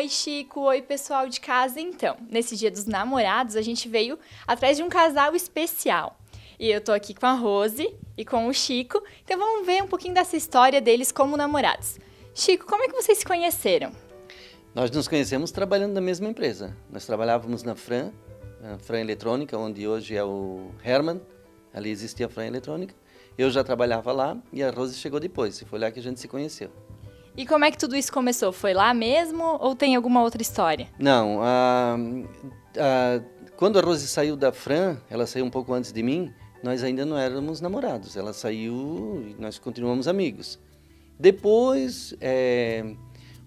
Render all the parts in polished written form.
Oi, Chico. Oi, pessoal de casa. Então, nesse Dia dos Namorados, a gente veio atrás de um casal especial. E eu tô aqui com a Rose e com o Chico. Então, vamos ver um pouquinho dessa história deles como namorados. Chico, como é que vocês se conheceram? Nós nos conhecemos trabalhando na mesma empresa. Nós trabalhávamos na Fran Eletrônica, onde hoje é o Herman. Ali existia a Fran Eletrônica. Eu já trabalhava lá e a Rose chegou depois. E foi lá que a gente se conheceu. E como é que tudo isso começou? Foi lá mesmo ou tem alguma outra história? Não, quando a Rose saiu da Fran, ela saiu um pouco antes de mim, nós ainda não éramos namorados. Ela saiu e nós continuamos amigos. Depois,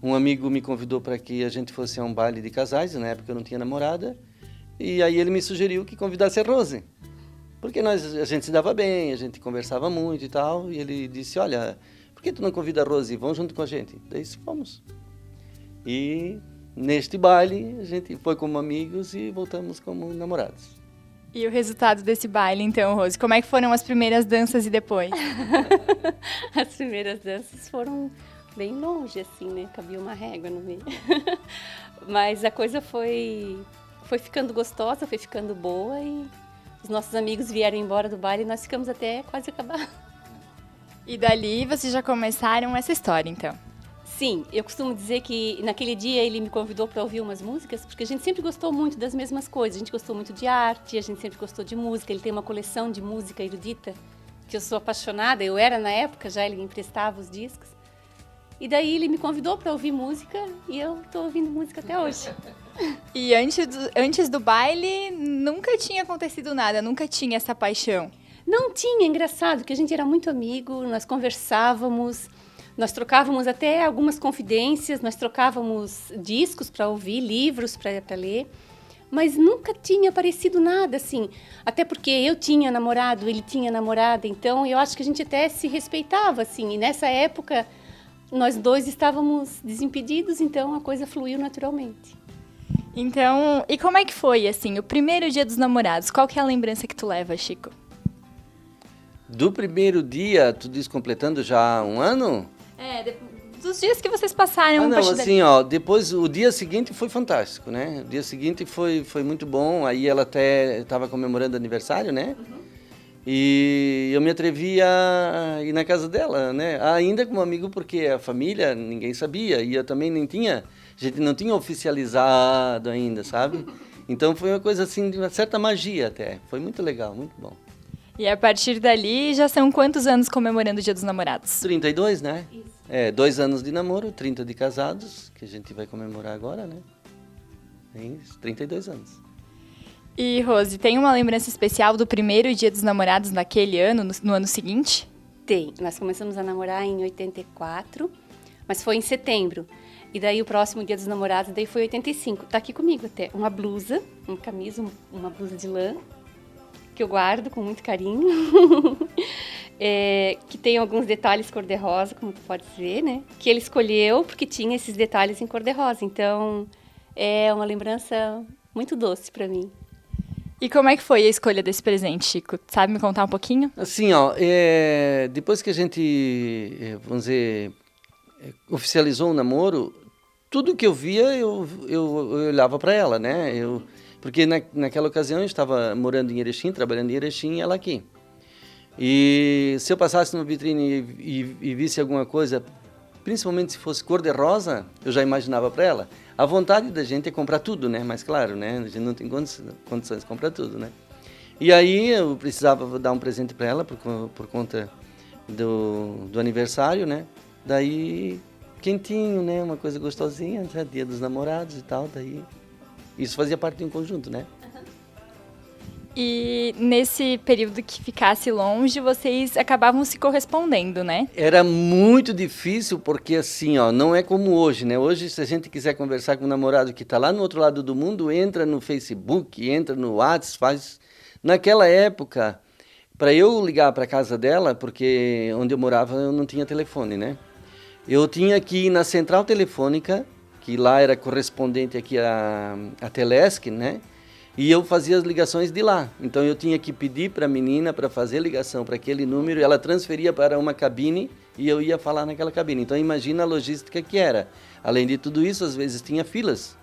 um amigo me convidou para que a gente fosse a um baile de casais, na época eu não tinha namorada, e aí ele me sugeriu que convidasse a Rose. Porque a gente se dava bem, a gente conversava muito e tal, e ele disse, olha, por que tu não convida a Rose? Vão junto com a gente. Daí fomos. E neste baile a gente foi como amigos e voltamos como namorados. E o resultado desse baile, então, Rose? Como é que foram as primeiras danças e depois? As primeiras danças foram bem longe, assim, né? Cabia uma régua no meio. Mas a coisa foi ficando gostosa, foi ficando boa e os nossos amigos vieram embora do baile e nós ficamos até quase acabar. E dali vocês já começaram essa história, então? Sim, eu costumo dizer que naquele dia ele me convidou para ouvir umas músicas, porque a gente sempre gostou muito das mesmas coisas. A gente gostou muito de arte, a gente sempre gostou de música. Ele tem uma coleção de música erudita, que eu sou apaixonada. Eu era na época já, ele me emprestava os discos. E daí ele me convidou para ouvir música e eu estou ouvindo música até hoje. E antes do baile nunca tinha acontecido nada, nunca tinha essa paixão? Não tinha, engraçado, que a gente era muito amigo, nós conversávamos, nós trocávamos até algumas confidências, nós trocávamos discos para ouvir, livros para ler, mas nunca tinha aparecido nada, assim, até porque eu tinha namorado, ele tinha namorada, então eu acho que a gente até se respeitava, assim, e nessa época nós dois estávamos desimpedidos, então a coisa fluiu naturalmente. Então, e como é que foi, assim, o primeiro dia dos namorados? Qual que é a lembrança que tu leva, Chico? Do primeiro dia, tu diz completando já um ano? Dos dias que vocês passaram. Não, assim, ó, depois o dia seguinte foi fantástico, né? O dia seguinte foi muito bom, aí ela até estava comemorando aniversário, né? Uhum. E eu me atrevi a ir na casa dela, né? Ainda como amigo, porque a família, ninguém sabia, e eu também nem tinha, a gente não tinha oficializado ainda, sabe? Então foi uma coisa assim, de uma certa magia até, foi muito legal, muito bom. E a partir dali, já são quantos anos comemorando o Dia dos Namorados? 32, né? Isso. 2 anos de namoro, 30 de casados, que a gente vai comemorar agora, né? É isso, 32 anos. E, Rose, tem uma lembrança especial do primeiro Dia dos Namorados naquele ano, no ano seguinte? Tem. Nós começamos a namorar em 84, mas foi em setembro. E daí o próximo Dia dos Namorados daí foi 85. Tá aqui comigo até. Uma blusa, uma camisa, uma blusa de lã, que eu guardo com muito carinho. Que tem alguns detalhes cor-de-rosa, como tu pode ver, né? Que ele escolheu porque tinha esses detalhes em cor-de-rosa. Então, é uma lembrança muito doce para mim. E como é que foi a escolha desse presente, Chico? Sabe me contar um pouquinho? Assim, ó, depois que a gente, vamos dizer, oficializou o namoro, tudo que eu via, eu olhava para ela, né? Porque naquela ocasião eu estava morando em Erechim, trabalhando em Erechim, e ela aqui. E se eu passasse numa vitrine e visse alguma coisa, principalmente se fosse cor-de-rosa, eu já imaginava para ela. A vontade da gente é comprar tudo, né? Mas claro, né? A gente não tem condições de comprar tudo, né? E aí eu precisava dar um presente para ela por conta do aniversário, né? Daí, quentinho, né? Uma coisa gostosinha, né? Dia dos namorados e tal, daí... Isso fazia parte de um conjunto, né? E nesse período que ficasse longe, vocês acabavam se correspondendo, né? Era muito difícil porque assim, ó, não é como hoje, né? Hoje, se a gente quiser conversar com um namorado que está lá no outro lado do mundo, entra no Facebook, entra no WhatsApp, faz... Naquela época, para eu ligar para a casa dela, porque onde eu morava eu não tinha telefone, né? Eu tinha que ir na central telefônica, que lá era correspondente aqui a Telesc, né? E eu fazia as ligações de lá. Então eu tinha que pedir para a menina para fazer ligação para aquele número, e ela transferia para uma cabine e eu ia falar naquela cabine. Então imagina a logística que era. Além de tudo isso, às vezes tinha filas.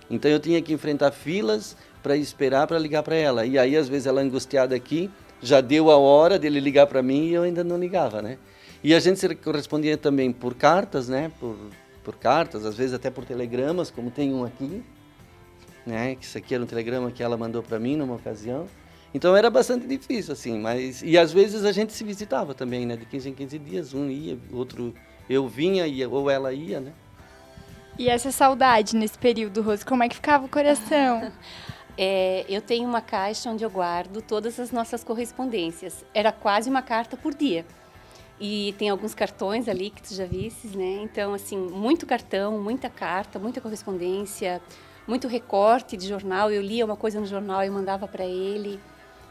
Então eu tinha que enfrentar filas para esperar para ligar para ela. E aí às vezes ela angustiada aqui, já deu a hora dele ligar para mim e eu ainda não ligava, né? E a gente se correspondia também por cartas, né? Por cartas, às vezes até por telegramas, como tem um aqui, né? Que isso aqui era um telegrama que ela mandou para mim numa ocasião. Então era bastante difícil, assim, mas... E às vezes a gente se visitava também, né? De 15 em 15 dias, um ia, outro... Eu vinha, ou ela ia, né? E essa saudade nesse período, Rose, como é que ficava o coração? Eu tenho uma caixa onde eu guardo todas as nossas correspondências. Era quase uma carta por dia. E tem alguns cartões ali que tu já visses, né? Então, assim, muito cartão, muita carta, muita correspondência, muito recorte de jornal. Eu lia uma coisa no jornal e mandava para ele,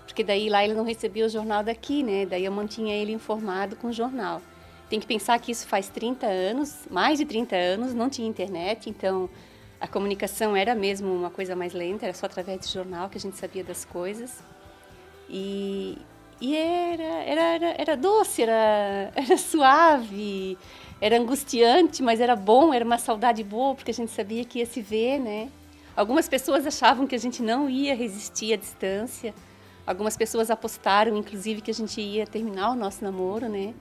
porque daí lá ele não recebia o jornal daqui, né? Daí eu mantinha ele informado com o jornal. Tem que pensar que isso faz 30 anos, mais de 30 anos, não tinha internet, então a comunicação era mesmo uma coisa mais lenta, era só através de jornal que a gente sabia das coisas. E era doce, era suave, era angustiante, mas era bom, era uma saudade boa, porque a gente sabia que ia se ver, né? Algumas pessoas achavam que a gente não ia resistir à distância, algumas pessoas apostaram, inclusive, que a gente ia terminar o nosso namoro, né?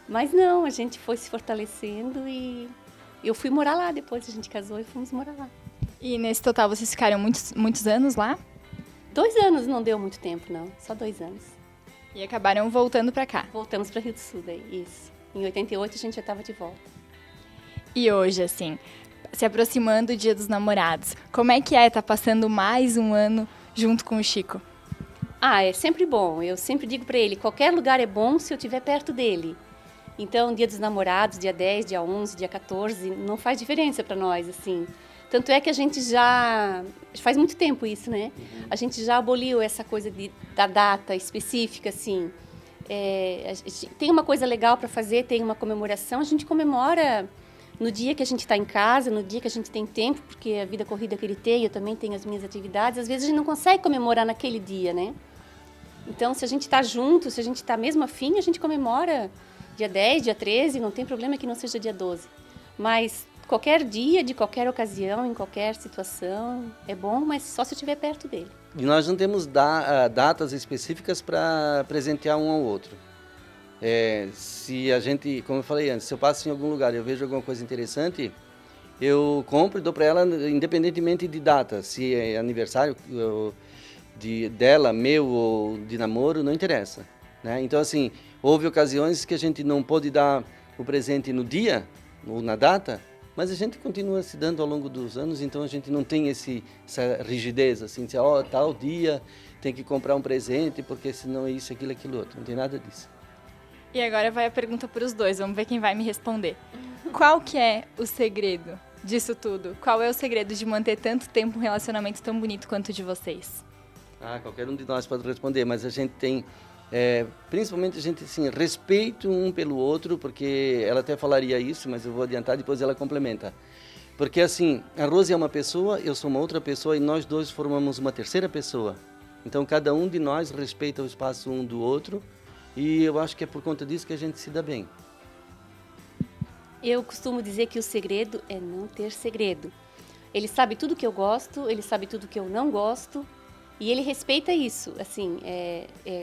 Mas não, a gente foi se fortalecendo e eu fui morar lá depois, a gente casou e fomos morar lá. E nesse total vocês ficaram muitos anos lá? 2 anos, não deu muito tempo, não, só 2 anos. E acabaram voltando pra cá. Voltamos para Rio do Sul, daí, isso. Em 88 a gente já estava de volta. E hoje, assim, se aproximando do Dia dos Namorados, como é que estar passando mais um ano junto com o Chico? É sempre bom. Eu sempre digo para ele, qualquer lugar é bom se eu estiver perto dele. Então, Dia dos Namorados, dia 10, dia 11, dia 14, não faz diferença para nós, assim. Tanto é que a gente já... Faz muito tempo isso, né? A gente já aboliu essa coisa da data específica, assim. Tem uma coisa legal para fazer, tem uma comemoração. A gente comemora no dia que a gente está em casa, no dia que a gente tem tempo, porque a vida corrida que ele tem, eu também tenho as minhas atividades. Às vezes a gente não consegue comemorar naquele dia, né? Então, se a gente está junto, se a gente está mesmo afim, a gente comemora dia 10, dia 13, não tem problema que não seja dia 12. Mas qualquer dia, de qualquer ocasião, em qualquer situação, é bom, mas só se eu estiver perto dele. E nós não temos datas específicas para presentear um ao outro. Se a gente, como eu falei antes, se eu passo em algum lugar e eu vejo alguma coisa interessante, eu compro e dou para ela independentemente de data. Se é aniversário dela, meu ou de namoro, não interessa, né? Então, assim, houve ocasiões que a gente não pôde dar o presente no dia ou na data, mas a gente continua se dando ao longo dos anos, então a gente não tem essa rigidez, assim, de tal dia tem que comprar um presente, porque senão é isso, aquilo, outro. Não tem nada disso. E agora vai a pergunta para os dois, vamos ver quem vai me responder. Qual que é o segredo disso tudo? Qual é o segredo de manter tanto tempo um relacionamento tão bonito quanto o de vocês? Qualquer um de nós pode responder, mas a gente tem... principalmente a gente, assim, respeito um pelo outro, porque ela até falaria isso, mas eu vou adiantar, depois ela complementa. Porque, assim, a Rose é uma pessoa, eu sou uma outra pessoa e nós dois formamos uma terceira pessoa. Então, cada um de nós respeita o espaço um do outro e eu acho que é por conta disso que a gente se dá bem. Eu costumo dizer que o segredo é não ter segredo. Ele sabe tudo que eu gosto, ele sabe tudo que eu não gosto, e ele respeita isso, assim,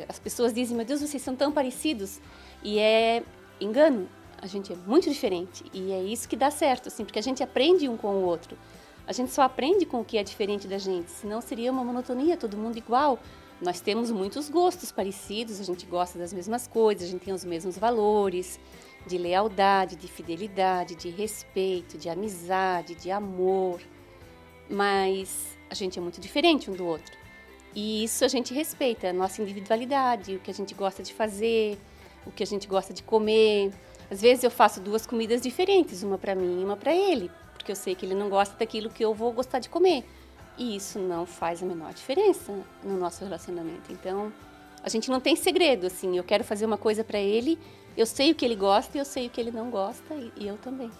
as pessoas dizem, meu Deus, vocês são tão parecidos, e é engano, a gente é muito diferente, e é isso que dá certo, assim, porque a gente aprende um com o outro, a gente só aprende com o que é diferente da gente, senão seria uma monotonia, todo mundo igual. Nós temos muitos gostos parecidos, a gente gosta das mesmas coisas, a gente tem os mesmos valores, de lealdade, de fidelidade, de respeito, de amizade, de amor, mas a gente é muito diferente um do outro. E isso a gente respeita, a nossa individualidade, o que a gente gosta de fazer, o que a gente gosta de comer. Às vezes eu faço 2 comidas diferentes, uma para mim e uma para ele, porque eu sei que ele não gosta daquilo que eu vou gostar de comer. E isso não faz a menor diferença no nosso relacionamento. Então, a gente não tem segredo, assim, eu quero fazer uma coisa para ele, eu sei o que ele gosta e eu sei o que ele não gosta, e eu também.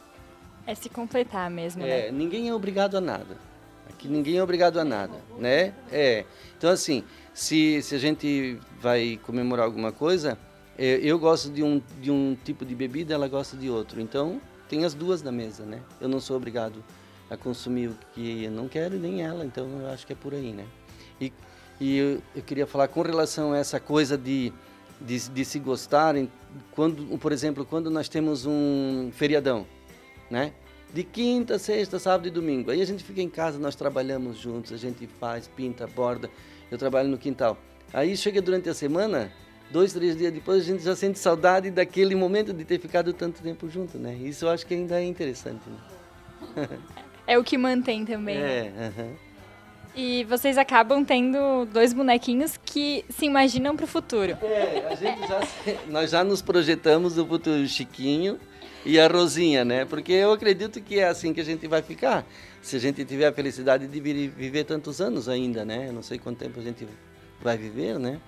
É se completar mesmo, né? Ninguém é obrigado a nada. Aqui ninguém é obrigado a nada, né? Então, assim, se a gente vai comemorar alguma coisa, eu gosto de um tipo de bebida, ela gosta de outro. Então, tem as duas na mesa, né? Eu não sou obrigado a consumir o que eu não quero, nem ela. Então, eu acho que é por aí, né? E eu queria falar com relação a essa coisa de se gostarem, quando, por exemplo, quando nós temos um feriadão, né? De quinta, sexta, sábado e domingo. Aí a gente fica em casa, nós trabalhamos juntos, a gente faz, pinta, borda, eu trabalho no quintal. Aí chega durante a semana, 2, 3 dias depois, a gente já sente saudade daquele momento de ter ficado tanto tempo junto, né? Isso eu acho que ainda é interessante, né? É o que mantém também, né? aham. E vocês acabam tendo 2 bonequinhos que se imaginam para o futuro. A gente nós já nos projetamos o futuro, Chiquinho e a Rosinha, né? Porque eu acredito que é assim que a gente vai ficar. Se a gente tiver a felicidade de viver tantos anos ainda, né? Eu não sei quanto tempo a gente vai viver, né?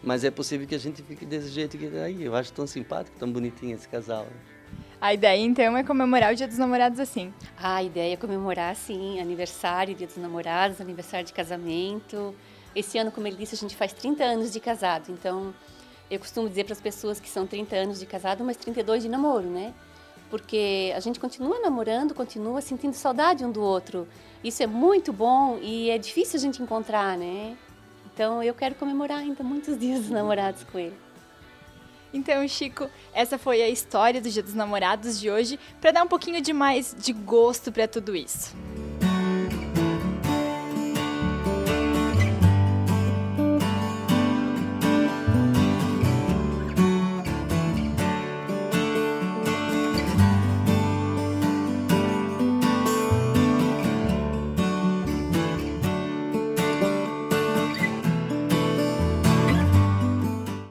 Mas é possível que a gente fique desse jeito que tá aí. Eu acho tão simpático, tão bonitinho esse casal. A ideia, então, é comemorar o Dia dos Namorados assim. A ideia é comemorar, sim, aniversário, Dia dos Namorados, aniversário de casamento. Esse ano, como ele disse, a gente faz 30 anos de casado. Então, eu costumo dizer para as pessoas que são 30 anos de casado, mas 32 de namoro, né? Porque a gente continua namorando, continua sentindo saudade um do outro. Isso é muito bom e é difícil a gente encontrar, né? Então, eu quero comemorar ainda muitos dias dos namorados com ele. Então, Chico, essa foi a história do Dia dos Namorados de hoje, para dar um pouquinho de mais de gosto para tudo isso.